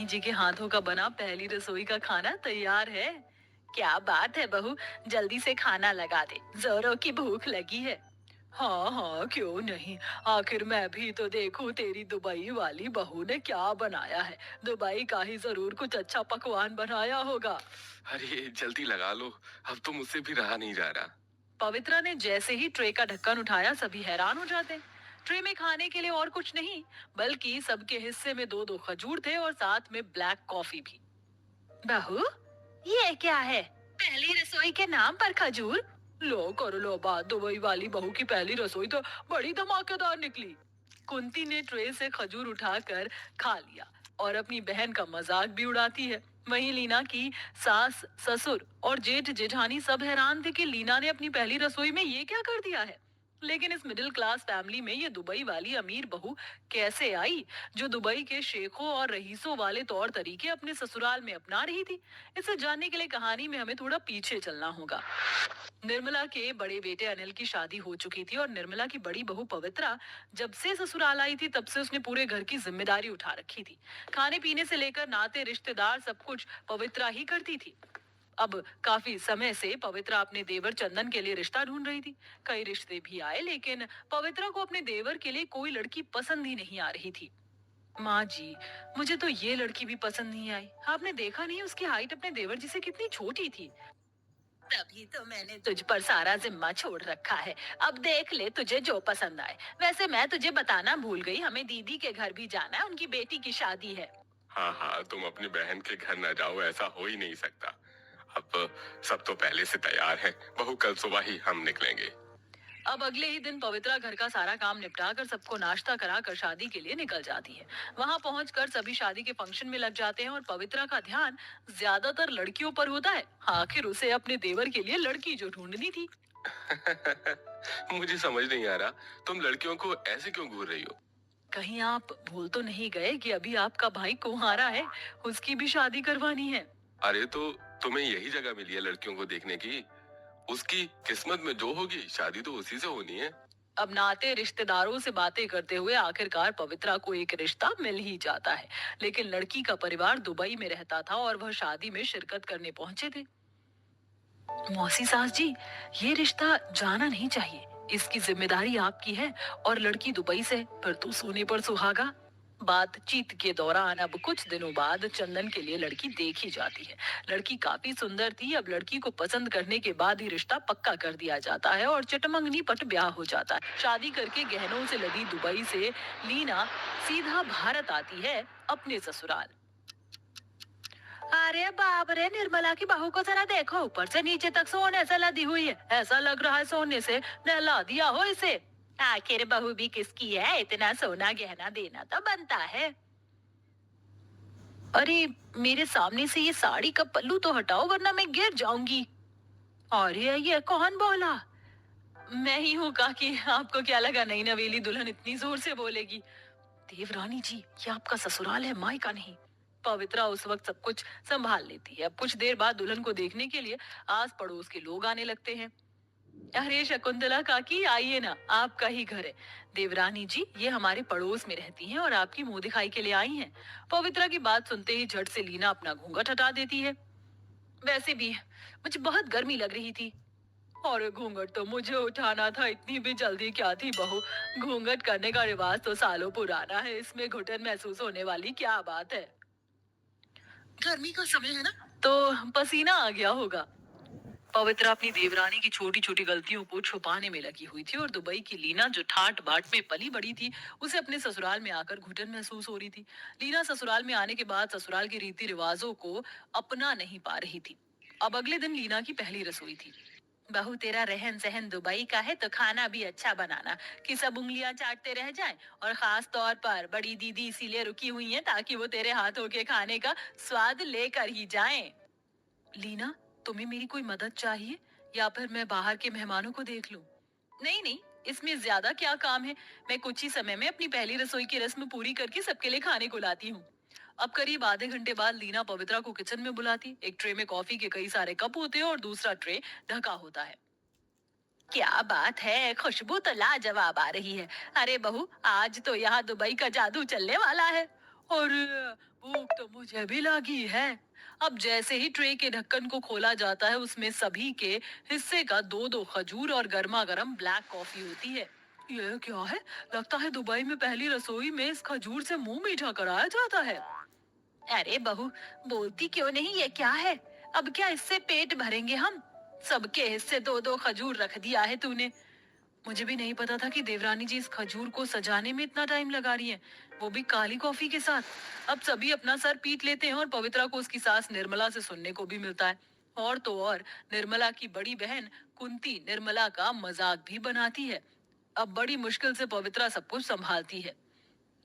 देवरानी जी के हाथों का बना पहली रसोई का खाना तैयार है। क्या बात है बहू, जल्दी से खाना लगा दे, जोरों की भूख लगी है। हाँ हाँ, क्यों नहीं। आखिर मैं भी तो देखूं तेरी दुबई वाली बहू ने क्या बनाया है। दुबई का ही जरूर कुछ अच्छा पकवान बनाया होगा। अरे जल्दी लगा लो, अब तो मुझसे भी रहा नहीं जा रहा। पवित्रा ने जैसे ही ट्रे का ढक्कन उठाया सभी हैरान हो जाते। ट्रे में खाने के लिए और कुछ नहीं, बल्कि सबके हिस्से में दो दो खजूर थे और साथ में ब्लैक कॉफी भी। बहू, ये क्या है? पहली रसोई के नाम पर खजूर? लो कर लो बात, दुबई वाली बहू की पहली रसोई तो बड़ी धमाकेदार निकली। कुंती ने ट्रे से खजूर उठाकर खा लिया और अपनी बहन का मजाक भी उड़ाती है। वहीं लीना की सास, ससुर और जेठ जेठानी सब हैरान थे कि लीना ने अपनी पहली रसोई में ये क्या कर दिया है। लेकिन इस मिडिल क्लास फैमिली में ये दुबई वाली अमीर बहू कैसे आई, जो दुबई के शेखों और रईसों वाले तौर तरीके अपने ससुराल में अपना रही थी? इसे जानने के लिए कहानी में हमें थोड़ा पीछे चलना होगा। निर्मला के बड़े बेटे अनिल की शादी हो चुकी थी और निर्मला की बड़ी बहू पवित्रा जब से ससुराल आई थी तब से उसने पूरे घर की जिम्मेदारी उठा रखी थी। खाने पीने से लेकर नाते रिश्तेदार सब कुछ पवित्रा ही करती थी। अब काफी समय से पवित्रा अपने देवर चंदन के लिए रिश्ता ढूंढ रही थी। कई रिश्ते भी आए, लेकिन पवित्रा को अपने देवर के लिए कोई लड़की पसंद ही नहीं आ रही थी। माँ जी, मुझे तो ये लड़की भी पसंद नहीं आई। आपने देखा नहीं उसकी हाइट अपने देवर जी से कितनी छोटी थी। तभी तो मैंने तुझ पर सारा जिम्मा छोड़ रखा है। अब देख ले तुझे जो पसंद आए। वैसे मैं तुझे बताना भूल गई, हमें दीदी के घर भी जाना है, उनकी बेटी की शादी है। हाँ हाँ, तुम अपनी बहन के घर न जाओ, ऐसा हो ही नहीं सकता। अब सब तो पहले से तैयार है, बहू कल सुबह ही हम निकलेंगे। अब अगले ही दिन पवित्रा घर का सारा काम निपटा कर सबको नाश्ता कराकर शादी के लिए निकल जाती है। वहां पहुंचकर सभी शादी के फंक्शन में लग जाते हैं और पवित्रा का ध्यान ज्यादातर लड़कियों पर होता है। आखिर उसे अपने देवर के लिए लड़की जो ढूंढनी थी। मुझे समझ नहीं आ रहा, तुम लड़कियों को ऐसे क्यों घूर रही हो? कहीं आप भूल तो नहीं गए कि अभी आपका भाई कुंवारा है, उसकी भी शादी करवानी है। अरे तो तुम्हें यही जगह मिली है लड़कियों को देखने की। उसकी किस्मत में जो होगी शादी तो उसी से होनी है। अब नाते रिश्तेदारों से बातें करते हुए आखिरकार पवित्रा को एक रिश्ता मिल ही जाता है। लेकिन लड़की का परिवार दुबई में रहता था और वह शादी में शिरकत करने पहुंचे थे। मौसी सास जी, ये रिश्ता जाना नहीं चाहिए। इसकी जिम्मेदारी आपकी है और लड़की दुबई से, फिर तो सोने पर सुहागा। बातचीत के दौरान अब कुछ दिनों बाद चंदन के लिए लड़की देखी जाती है। लड़की काफी सुंदर थी। अब लड़की को पसंद करने के बाद ही रिश्ता पक्का कर दिया जाता है और चटमंगनी पट ब्याह हो जाता है। शादी करके गहनों से लदी दुबई से लीना सीधा भारत आती है अपने ससुराल। अरे बाप रे, निर्मला की बहू को जरा देखो, ऊपर से नीचे तक सोने से लदी हुई है। ऐसा लग रहा है सोने से नहला दिया हो इसे। आखिर बहू भी किसकी है, इतना सोना गहना देना तो बनता है। अरे, मेरे सामने से ये साड़ी का पल्लू तो हटाओ वरना मैं गिर जाऊंगी। अरे ये कौन बोला? मैं ही हूँ काकी। आपको क्या लगा नई नवेली दुल्हन इतनी जोर से बोलेगी? देवरानी जी, ये आपका ससुराल है, मायका नहीं। पवित्रा उस वक्त सब कुछ संभाल लेती है। अब कुछ देर बाद दुल्हन को देखने के लिए आस पड़ोस के लोग आने लगते हैं। अरे शकुंतला काकी, आइए ना, आपका ही घर है। देवरानी जी ये हमारे पड़ोस में रहती हैं और आपकी मुंह दिखाई के लिए आई हैं। पवित्रा की बात सुनते ही झट से लीना अपना घूंघट हटा देती है। वैसे भी मुझे बहुत गर्मी लग रही थी। और घूंघट तो मुझे उठाना था, इतनी भी जल्दी क्या थी बहू। घूंघट करने का रिवाज तो सालों पुराना है, इसमें घुटन महसूस होने वाली क्या बात है। गर्मी का समय है ना, तो पसीना आ गया होगा। पवित्रा अपनी देवरानी की छोटी छोटी गलतियों को छुपाने में लगी हुई थी और दुबई की लीना जो ठाट बाट में पली बड़ी थी, उसे अपने ससुराल में आकर घुटन महसूस हो रही थी। लीना ससुराल में आने के बाद ससुराल के रीति रिवाजों को अपना नहीं पा रही थी। अब अगले दिन लीना की पहली रसोई थी। बहू तेरा रहन सहन दुबई का है तो खाना भी अच्छा बनाना, कि सब उंगलियां चाटते रह जाएं। और खास तौर पर बड़ी दीदी इसीलिए रुकी हुई है ताकि वो तेरे हाथों के खाने का स्वाद लेकर ही जाएं। लीना, तुम्हें मेरी कोई मदद चाहिए या फिर मैं बाहर के मेहमानों को देख लूं? नहीं नहीं, इसमें ज्यादा क्या काम है। मैं कुछ ही समय में अपनी पहली रसोई की रस्म पूरी करके सबके लिए खाने को लाती हूँ। अब करीब आधे घंटे बाद लीना पवित्रा को किचन में बुलाती। एक ट्रे में कॉफी के कई सारे कप होते हैं और दूसरा ट्रे ढका होता है। क्या बात है, खुशबू तो लाजवाब आ रही है। अरे बहू, आज तो यहाँ दुबई का जादू चलने वाला है। और भूख तो मुझे भी लगी है। अब जैसे ही ट्रे के ढक्कन को खोला जाता है, उसमें सभी के हिस्से का दो दो खजूर और गर्मा गर्म ब्लैक कॉफी होती है। ये क्या है? लगता है दुबई में पहली रसोई में इस खजूर से मुंह मीठा कराया जाता है। अरे बहू, बोलती क्यों नहीं? ये क्या है? अब क्या इससे पेट भरेंगे हम? सबके हिस्से दो दो खजूर रख दिया है तूने। मुझे भी नहीं पता था कि देवरानी जी इस खजूर को सजाने में इतना टाइम लगा रही हैं, वो भी काली कॉफी के साथ। अब सभी अपना सर पीट लेते हैं और पवित्रा को उसकी सास निर्मला से सुनने को भी मिलता है। और तो और, निर्मला की बड़ी बहन कुंती निर्मला का मजाक भी बनाती है। अब बड़ी मुश्किल से पवित्रा सब कुछ संभालती है।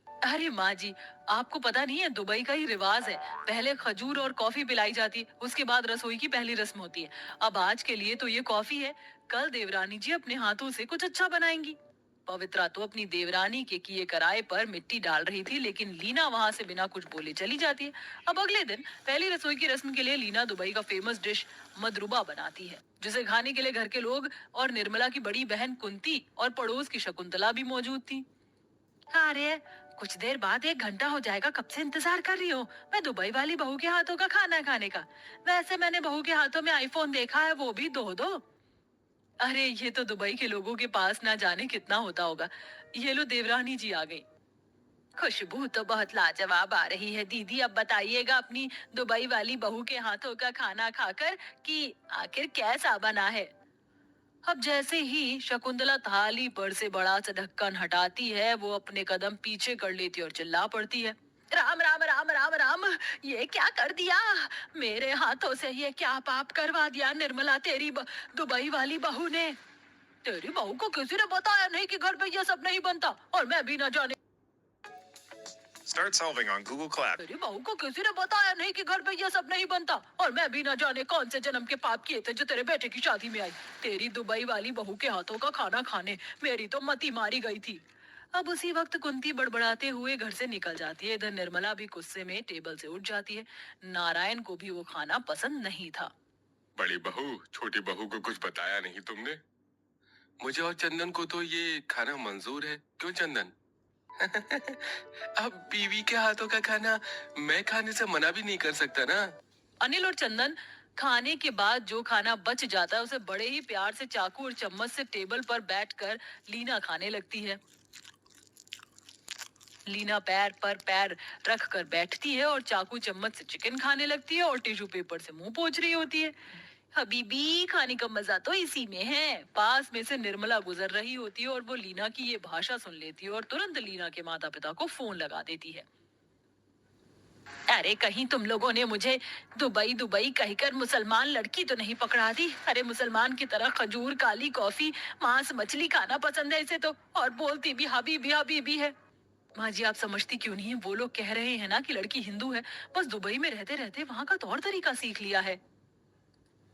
अरे माँ जी, आपको पता नहीं है, दुबई का ही रिवाज है। पहले खजूर और कॉफी पिलाई जाती, उसके बाद रसोई की पहली रस्म होती है। अब आज के लिए तो ये कॉफी है, कल देवरानी जी अपने हाथों से कुछ अच्छा बनाएंगी। पवित्रा तो अपनी देवरानी के किए कराए पर मिट्टी डाल रही थी, लेकिन लीना वहां से बिना कुछ बोले चली जाती है। अब अगले दिन पहली रसोई की रस्म के लिए लीना दुबई का फेमस डिश मदरूबा बनाती है, जिसे खाने के लिए घर के लोग और निर्मला की बड़ी बहन कुंती और पड़ोस की शकुंतला भी मौजूद थी। अरे, कुछ देर बाद 1 घंटा हो जाएगा, कब से इंतजार कर रही हूँ मैं दुबई वाली बहू के हाथों का खाना खाने का। वैसे मैंने बहू के हाथों में आईफोन देखा है, वो भी दो दो। अरे, ये तो दुबई के लोगों के पास ना जाने कितना होता होगा। ये लो, देवरानी जी आ गई। खुशबू तो बहुत लाजवाब आ रही है दीदी। अब बताइएगा अपनी दुबई वाली बहू के हाथों का खाना खाकर कि आखिर कैसा बना है। अब जैसे ही शकुंतला थाली पर से बड़ा सा ढक्कन हटाती है, वो अपने कदम पीछे कर लेती है और चिल्ला पड़ती है। राम राम राम राम राम! ये क्या कर दिया? मेरे हाथों से ये क्या पाप करवा दिया निर्मला, तेरी दुबई वाली बहू ने? तेरी बहू को किसी ने बताया नहीं कि घर पे ये सब नहीं बनता, और मैं भी न जाने। Start solving on Google Clap. मेरी बहू को किसी ने बताया नहीं कि घर पे ये सब नहीं बनता, और मैं भी न जाने कौन से जन्म के पाप किए थे जो तेरे बेटे की शादी में आई। तेरी दुबई वाली बहू के हाथों का खाना खाने मेरी तो मती मारी गई थी। अब उसी वक्त कुंती बड़बड़ाते हुए घर से निकल जाती है। इधर निर्मला भी गुस्से में टेबल से उठ जाती है। नारायण को भी वो खाना पसंद नहीं था। बड़ी बहू, छोटी बहू को कुछ बताया नहीं तुमने? मुझे और चंदन को तो ये खाना मंजूर है। क्यों चंदन? अब बीवी के हाथों का खाना मैं खाने से मना भी नहीं कर सकता ना। अनिल और चंदन खाने के बाद जो खाना बच जाता है, उसे बड़े ही प्यार से चाकू और चम्मच से टेबल पर बैठकर लीना खाने लगती है। लीना पैर पर पैर रख कर बैठती है और चाकू चम्मच से चिकन खाने लगती है और टिश्यू पेपर से मुंह पोंछ रही होती है। हबीबी, खाने का मजा तो इसी में है। पास में से निर्मला गुजर रही होती है और वो लीना की ये भाषा सुन लेती है और तुरंत लीना के माता पिता को फोन लगा देती है। अरे, कहीं तुम लोगों ने मुझे दुबई दुबई कहकर मुसलमान लड़की तो नहीं पकड़ा दी? अरे, मुसलमान की तरह खजूर, काली कॉफी, मांस मछली खाना पसंद है इसे तो, और बोलती भी हबीबी हबीबी है। माँ जी, आप समझती क्यों नहीं है? वो लोग कह रहे हैं ना कि लड़की हिंदू है, बस दुबई में रहते रहते वहाँ का तौर तरीका सीख लिया है।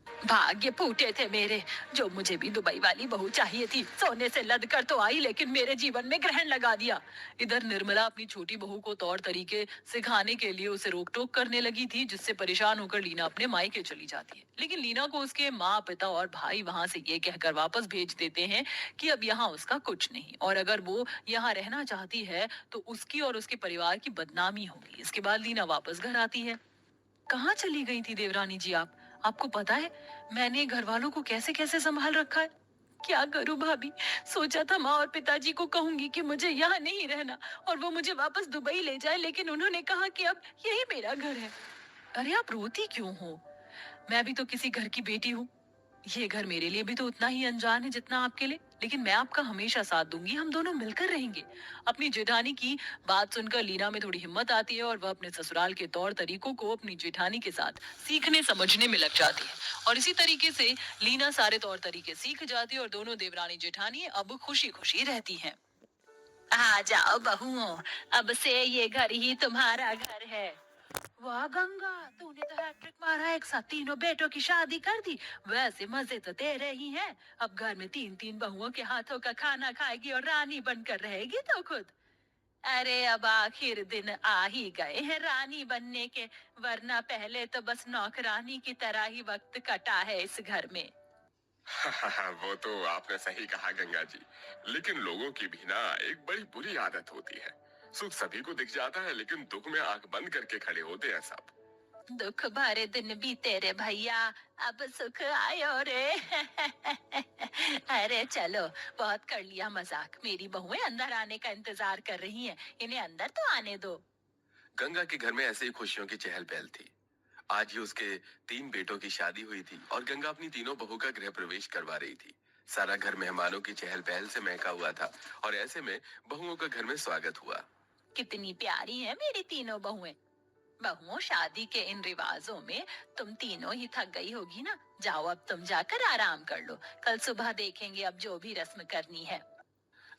भाग्य फूटे थे मेरे, जो मुझे भी दुबई वाली बहू चाहिए थी। सोने से लद कर तो आई, लेकिन मेरे जीवन में ग्रहण लगा दिया। इधर निर्मला अपनी छोटी बहू को तौर तरीके सिखाने के लिए उसे रोक टोक करने लगी थी, जिससे परेशान होकर लीना अपने मायके चली जाती है। लेकिन लीना को उसके माँ पिता और भाई वहां से ये कहकर वापस भेज देते हैं कि अब यहाँ उसका कुछ नहीं, और अगर वो यहाँ रहना चाहती है तो उसकी और उसके परिवार की बदनामी होगी। इसके बाद लीना वापस घर आती है। कहाँ चली गई थी देवरानी जी आप? आपको पता है मैंने घर वालों को कैसे कैसे संभाल रखा है? क्या करूं भाभी? सोचा था माँ और पिताजी को कहूंगी कि मुझे यहाँ नहीं रहना और वो मुझे वापस दुबई ले जाए, लेकिन उन्होंने कहा कि अब यही मेरा घर है। अरे, आप रोती क्यों हो? मैं भी तो किसी घर की बेटी हूँ। ये घर मेरे लिए भी तो उतना ही अनजान है जितना आपके लिए, लेकिन मैं आपका हमेशा साथ दूंगी। हम दोनों मिलकर रहेंगे। अपनी जेठानी की बात सुनकर लीना में थोड़ी हिम्मत आती है और वह अपने ससुराल के तौर तरीकों को अपनी जेठानी के साथ सीखने समझने में लग जाती है। और इसी तरीके से लीना सारे तौर तरीके सीख जाती है और दोनों देवरानी जेठानी अब खुशी खुशी रहती हैं। आ जाओ बहुओं, अब से ये घर ही तुम्हारा घर है। वाह गंगा, तूने तो हैट्रिक मारा, एक साथ तीनों बेटों की शादी कर दी। वैसे मजे तो तेरे ही हैं। अब घर में तीन तीन बहुओं के हाथों का खाना खाएगी और रानी बनकर रहेगी तो खुद। अरे, अब आखिर दिन आ ही गए हैं रानी बनने के, वरना पहले तो बस नौकरानी की तरह ही वक्त कटा है इस घर में। वो तो आपने सही कहा गंगा जी। लेकिन लोगों की भी ना एक बड़ी बुरी आदत होती है। सुख सभी को दिख जाता है, लेकिन दुख में आंख बंद करके खड़े होते हैं सब। दुख भरे दिन बीते रे भैया, अब सुख आयो रे। अरे चलो, बहुत कर लिया मजाक। मेरी बहुएं अंदर आने का इंतजार कर रही हैं, इन्हें अंदर तो आने दो। गंगा के घर में ऐसे ही खुशियों की चहल पहल थी। आज ही उसके 3 बेटों की शादी हुई थी और गंगा अपनी तीनों बहू का गृह प्रवेश करवा रही थी। सारा घर मेहमानों की चहल पहल से महका हुआ था और ऐसे में बहुओं का घर में स्वागत हुआ। कितनी प्यारी है मेरी तीनों बहुएं। बहुओं, शादी के इन रिवाजों में तुम तीनों ही थक गई होगी ना। जाओ, अब तुम जाकर आराम कर लो, कल सुबह देखेंगे अब जो भी रस्म करनी है।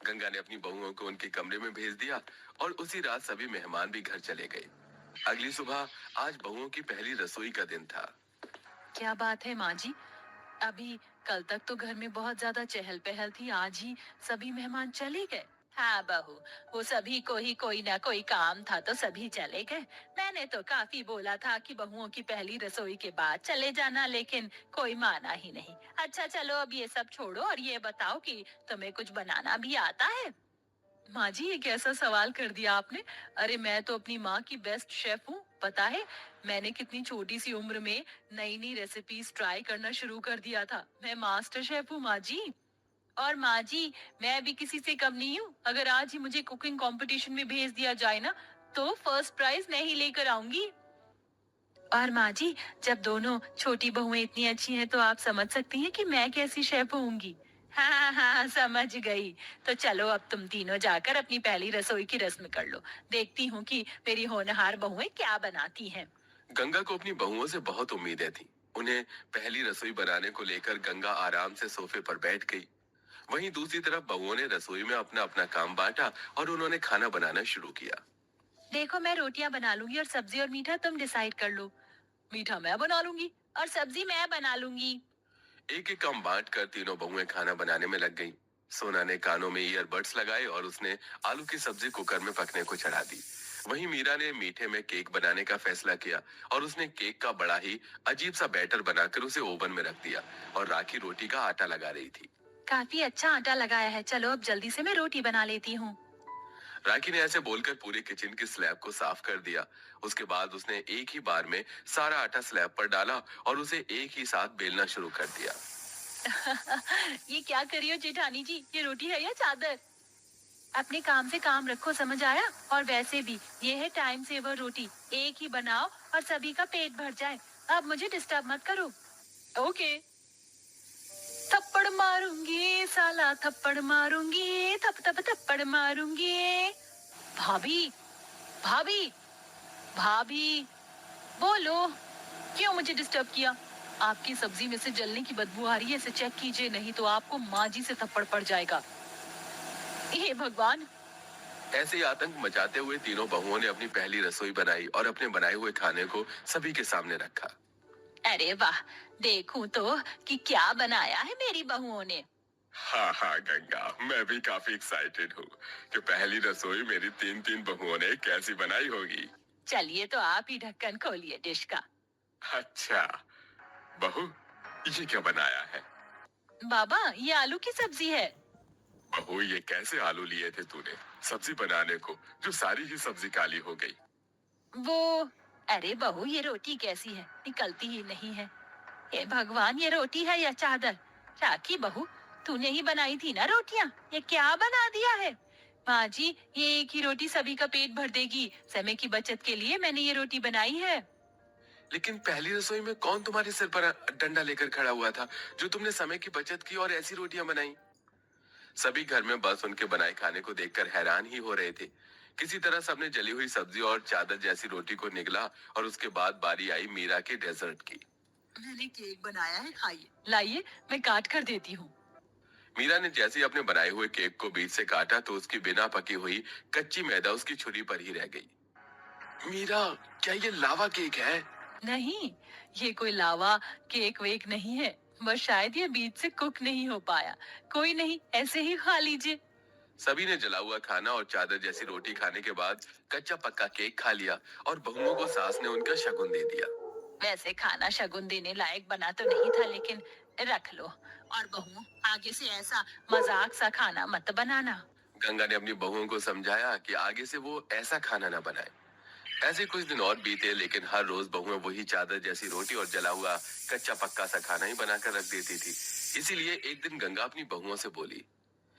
गंगा ने अपनी बहुओं को उनके कमरे में भेज दिया और उसी रात सभी मेहमान भी घर चले गए। अगली सुबह आज बहुओं की पहली रसोई का दिन था। क्या बात है माँ जी, अभी कल तक तो घर में बहुत ज्यादा चहल पहल थी, आज ही सभी मेहमान चले गए। हाँ बहू, वो सभी को ही कोई ना कोई काम था तो सभी चले गए। मैंने तो काफी बोला था कि बहुओं की पहली रसोई के बाद चले जाना, लेकिन कोई माना ही नहीं। अच्छा चलो, अब ये सब छोड़ो और ये बताओ कि तुम्हें कुछ बनाना भी आता है। माँ जी, ये कैसा सवाल कर दिया आपने। अरे मैं तो अपनी माँ की बेस्ट शेफ हूँ, पता है। मैंने कितनी छोटी सी उम्र में नई नई रेसिपीज ट्राई करना शुरू कर दिया था। मैं मास्टर शेफ हूँ माँ जी। और माँ जी, मैं भी किसी से कम नहीं हूँ। अगर आज ही मुझे कुकिंग कंपटीशन में भेज दिया जाए ना, तो फर्स्ट प्राइज नहीं लेकर आऊंगी। और माँ जी, जब दोनों छोटी बहुएं इतनी अच्छी हैं, तो आप समझ सकती हैं कि मैं कैसी शेफ होंगी। हाँ हाँ, समझ गई। तो चलो, अब तुम तीनों जाकर अपनी पहली रसोई की रस्म कर लो। देखती हूँ कि मेरी होनहार बहुएं क्या बनाती हैं। गंगा को अपनी बहुओं से बहुत उम्मीदें थी। उन्हें पहली रसोई बनाने को लेकर गंगा आराम से सोफे पर बैठ गई। वहीं दूसरी तरफ बहुओं ने रसोई में अपना अपना काम बांटा और उन्होंने खाना बनाना शुरू किया। देखो, मैं रोटियां बना लूंगी और सब्जी और मीठा तुम डिसाइड कर लो। मीठा मैं बना लूंगी और सब्जी मैं बना लूंगी। एक एक काम बांट कर तीनों बहुएं खाना बनाने में लग गईं। सोना ने कानों में ईयरबड्स लगाए और उसने आलू की सब्जी कुकर में पकने को चढ़ा दी। वहीं मीरा ने मीठे में केक बनाने का फैसला किया और उसने केक का बड़ा ही अजीब सा बैटर बनाकर उसे ओवन में रख दिया और राखी रोटी का आटा लगा रही थी। काफी अच्छा आटा लगाया है, चलो अब जल्दी से मैं रोटी बना लेती हूँ। राखी ने ऐसे बोलकर पूरे किचन की स्लैब को साफ कर दिया। उसके बाद उसने एक ही बार में सारा आटा स्लैब पर डाला और उसे एक ही साथ बेलना शुरू कर दिया। ये क्या करी हो जेठानी जी, ये रोटी है या चादर? अपने काम से काम रखो, समझ आया? और वैसे भी ये है टाइम सेवर रोटी, एक ही बनाओ और सभी का पेट भर जाए। अब मुझे डिस्टर्ब मत करो। ओके। थप्पड़ मारूंगी साला, थप्पड़ मारूंगी, थप थप थप्पड़ मारूंगी। भाभी, भाभी, भाभी, बोलो, क्यों मुझे डिस्टर्ब किया? आपकी सब्जी में से जलने की बदबू आ रही है, इसे चेक कीजिए, नहीं तो आपको माँ जी से थप्पड़ पड़ जाएगा। हे भगवान! ऐसे ही आतंक मचाते हुए तीनों बहुओं ने अपनी पहली रसोई बनाई और अपने बनाए हुए खाने को सभी के सामने रखा। अरे वाह, देखूं तो कि क्या बनाया है मेरी बहुओं ने। हाँ हाँ गंगा, मैं भी काफी एक्साइटेड हूँ कि पहली रसोई मेरी तीन तीन बहुओं ने कैसी बनाई होगी। चलिए, तो आप ही ढक्कन खोलिए डिश का। अच्छा बहू, ये क्या बनाया है? बाबा, ये आलू की सब्जी है। बहू, ये कैसे आलू लिए थे तूने सब्जी बनाने को, जो सारी ही सब्जी काली हो गई? वो, अरे बहू, ये रोटी कैसी है, निकलती ही नहीं है। हे भगवान, ये रोटी है या चादर? राखी बहू, तूने ही बनाई थी ना रोटियां, ये क्या बना दिया है? माँ जी, ये एक ही रोटी सभी का पेट भर देगी। समय की बचत के लिए मैंने ये रोटी बनाई है। लेकिन पहली रसोई में कौन तुम्हारे सिर पर डंडा लेकर खड़ा हुआ था, जो तुमने समय की बचत की और ऐसी रोटियां बनाई? सभी घर में बस उनके बनाए खाने को देखकर हैरान ही हो रहे थे। किसी तरह सबने जली हुई सब्जी और चादर जैसी रोटी को निगला और उसके बाद बारी आई मीरा के डेजर्ट की। मैंने केक बनाया है, खाइए। लाइए, मैं काट कर देती हूँ। मीरा ने जैसे ही अपने बनाए हुए केक को बीच से काटा तो उसकी बिना पकी हुई कच्ची मैदा उसकी छुरी पर ही रह गई। मीरा, क्या ये लावा केक है? नहीं, ये कोई लावा केक वेक नहीं है, बस शायद ये बीच से कुक नहीं हो पाया। कोई नहीं, ऐसे ही खा लीजिए। सभी ने जला हुआ खाना और चादर जैसी रोटी खाने के बाद कच्चा पक्का केक खा लिया और बहुओं को सास ने उनका शगुन दे दिया। वैसे खाना शगुन देने लायक बना तो नहीं था, लेकिन रख लो। और बहू, आगे से ऐसा मजाक सा खाना मत बनाना। गंगा ने अपनी बहुओं को समझाया कि आगे से वो ऐसा खाना ना बनाए। ऐसे कुछ दिन और बीते, लेकिन हर रोज बहुएं वही चादर जैसी रोटी और जला हुआ कच्चा पक्का सा खाना ही बनाकर रख देती थी। इसीलिए एक दिन गंगा अपनी बहुओं से बोली,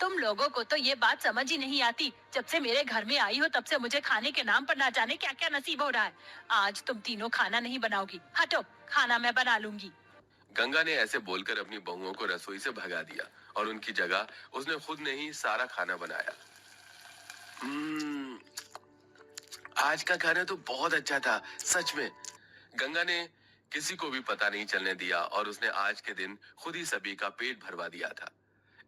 तुम लोगों को तो ये बात समझ ही नहीं आती। जब से मेरे घर में आई हो तब से मुझे खाने के नाम पर ना जाने क्या क्या नसीब हो रहा है। आज तुम तीनों खाना नहीं बनाओगी। हटो, खाना मैं बना लूंगी। गंगा ने ऐसे बोलकर अपनी बहुओं को रसोई से भगा दिया और उनकी जगह उसने खुद ने ही सारा खाना बनाया। "हम्म, आज का खाना तो बहुत अच्छा था, सच में। गंगा ने किसी को भी पता नहीं चलने दिया और उसने आज के दिन खुद ही सभी का पेट भरवा दिया था।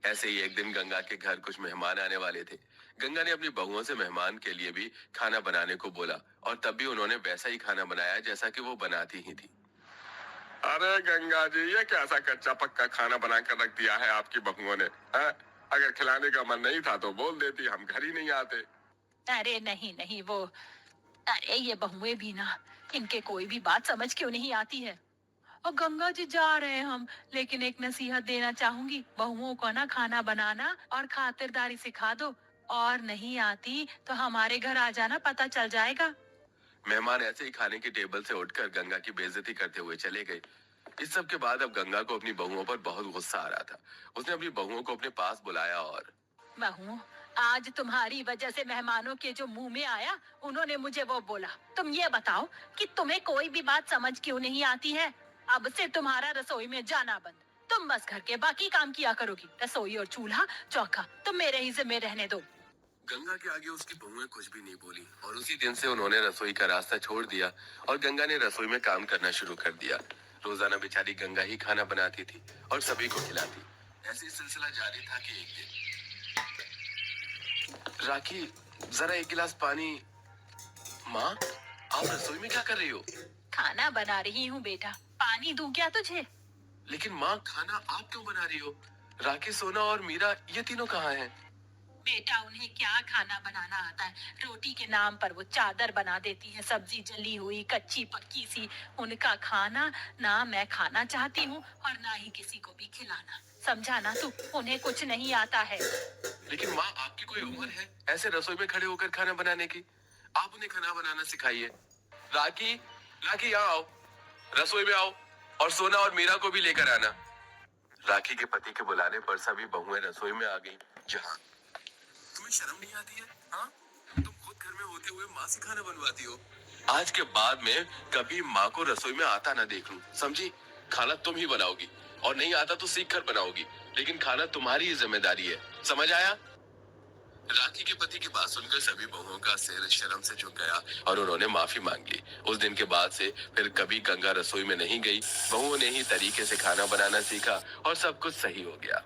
ऐसे ही एक दिन गंगा के घर कुछ मेहमान आने वाले थे। गंगा ने अपनी बहुओं से मेहमान के लिए भी खाना बनाने को बोला और तब भी उन्होंने वैसा ही खाना बनाया जैसा कि वो बनाती ही थी। अरे गंगा जी, ये कैसा कच्चा पक्का खाना बनाकर रख दिया है आपकी बहुओं ने? हैं? अगर खिलाने का मन नहीं था तो बोल देती, हम घर ही नहीं आते। अरे नहीं नहीं, वो अरे ये बहुएं भी ना, इनके कोई भी बात समझ क्यों नहीं आती है। और गंगा जी जा रहे हैं हम, लेकिन एक नसीहत देना चाहूंगी। बहुओं को ना खाना बनाना और खातिरदारी सिखा दो, और नहीं आती तो हमारे घर आ जाना, पता चल जाएगा। मेहमान ऐसे ही खाने की टेबल से उठकर गंगा की बेइज्जती करते हुए चले गए। इस सब के बाद अब गंगा को अपनी बहुओं पर बहुत गुस्सा आ रहा था। उसने अपनी बहुओं को अपने पास बुलाया और बहू, आज तुम्हारी वजह से मेहमानों के जो मुंह में आया, उन्होंने मुझे वो बोला। तुम ये बताओ कि तुम्हें कोई भी बात समझ क्यों नहीं आती है। अब से तुम्हारा रसोई में जाना बंद। तुम बस घर के बाकी काम किया करोगी। रसोई और चूल्हा चौका तुम मेरे ही जिम्मे रहने दो। गंगा के आगे उसकी बहुएं कुछ भी नहीं बोली और उसी दिन से उन्होंने रसोई का रास्ता छोड़ दिया और गंगा ने रसोई में काम करना शुरू कर दिया। रोजाना बेचारी गंगा ही खाना बनाती थी और सभी को खिलाती। ऐसे ही सिलसिला जारी था कि एक दिन, राखी, जरा एक गिलास पानी। माँ, आप रसोई में क्या कर रही हो? खाना बना रही हूँ बेटा, पानी दूं क्या तुझे? लेकिन माँ, खाना आप क्यों बना रही हो? राखी, सोना और मीरा ये तीनों कहाँ हैं? बेटा, उन्हें क्या खाना बनाना आता है। रोटी के नाम पर वो चादर बना देती है, सब्जी जली हुई कच्ची पक्की सी। उनका खाना ना मैं खाना चाहती हूँ और ना ही किसी को भी खिलाना। समझा ना तू? उन्हें कुछ नहीं आता है। लेकिन माँ, आपकी कोई उम्र है ऐसे रसोई में खड़े होकर खाना बनाने की? आप उन्हें खाना बनाना सिखाइए। राखी, राखी, यहाँ आओ, रसोई में आओ और सोना और मीरा को भी लेकर आना। राखी के पति के बुलाने पर सभी बहुएं रसोई में आ गईं। जहाँ तुम्हें शर्म नहीं आती है? हाँ, तुम खुद घर में होते हुए माँ से खाना बनवाती हो। आज के बाद में कभी माँ को रसोई में आता ना देख लूं, समझी? खाना तुम ही बनाओगी और नहीं आता तो सीख कर बनाओगी, लेकिन खाना तुम्हारी ही जिम्मेदारी है, समझ आया? राखी के पति की बात सुनकर सभी बहुओं का सिर शर्म से झुक गया और उन्होंने माफी मांग ली। उस दिन के बाद से फिर कभी गंगा रसोई में नहीं गई। बहुओं ने ही तरीके से खाना बनाना सीखा और सब कुछ सही हो गया।